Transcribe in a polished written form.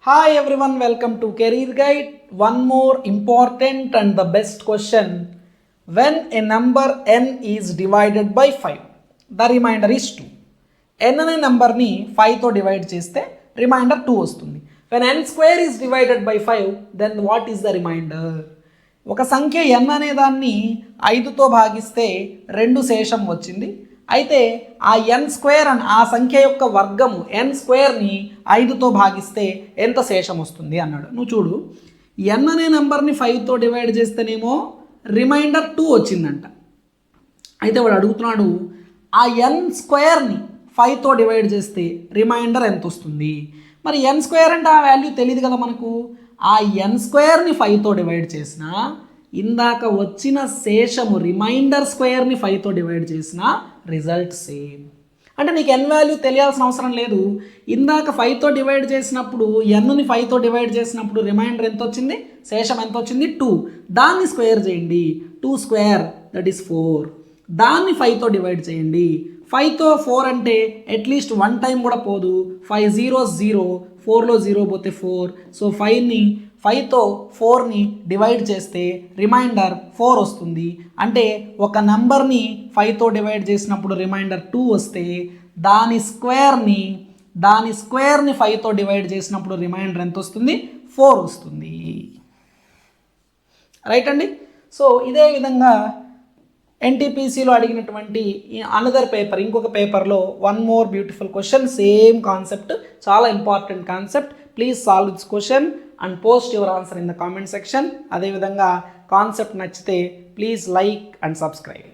Hi everyone, welcome to Career Guide. One more important and the best question. When a number n is divided by 5, the remainder is 2. n అనే నెంబర్ని 5తో divide చేస్తే reminder 2 వస్తుంది. When n square is divided by 5, then what is the remainder? ఒక సంఖ్య n అనే దాన్ని 5తో భాగిస్తే 2 శేషం వచ్చింది. అయితే ఆ ఎన్ స్క్వేర్ అని ఆ సంఖ్య యొక్క వర్గము ఎన్ స్క్వేర్ని 5తో భాగిస్తే ఎంత శేషం వస్తుంది అన్నాడు. నువ్వు చూడు, ఎన్ అనే నెంబర్ని 5తో డివైడ్ చేస్తేనేమో రిమైండర్ 2 వచ్చిందంట. అయితే వాడు అడుగుతున్నాడు, ఆ ఎన్ స్క్వేర్ని 5తో డివైడ్ చేస్తే రిమైండర్ ఎంత వస్తుంది? మరి ఎన్ స్క్వేర్ అంటే ఆ వాల్యూ తెలియదు కదా మనకు. ఆ ఎన్ స్క్వేర్ని 5తో డివైడ్ చేసినా ఇందాక వచ్చిన శేషము రిమైండర్ స్క్వేర్ని 5తో డివైడ్ చేసిన రిజల్ట్ సేమ్. అంటే నీకు ఎన్ వాల్యూ తెలియాల్సిన అవసరం లేదు. ఇందాక 5తో డివైడ్ చేసినప్పుడు ఎన్ని 5తో డివైడ్ చేసినప్పుడు రిమైండర్ ఎంత వచ్చింది, శేషం ఎంత వచ్చింది, 2. దాన్ని స్క్వేర్ చేయండి, 2 స్క్వేర్ దట్ ఈస్ 4. దాన్ని 5తో డివైడ్ చేయండి, 5తో 4 అంటే అట్లీస్ట్ 1 టైం కూడా పోదు. 5 0 0, 4లో 0 పోతే 4. సో 5తో 4ని డివైడ్ చేస్తే రిమైండర్ 4 వస్తుంది. అంటే ఒక నెంబర్ని 5తో డివైడ్ చేసినప్పుడు రిమైండర్ 2 వస్తే దాని స్క్వేర్ని 5తో డివైడ్ చేసినప్పుడు రిమైండర్ ఎంత వస్తుంది, 4 వస్తుంది. రైట్ అండి. సో ఇదే విధంగా ఎన్టీపీసీలో అడిగినటువంటి అనదర్ పేపర్, ఇంకొక పేపర్లో one more beautiful question, same concept, చాలా important concept. Please solve this question and post your answer in the comment section. అదేవిధంగా కాన్సెప్ట్ నచ్చితే ప్లీజ్ లైక్ అండ్ సబ్స్క్రైబ్.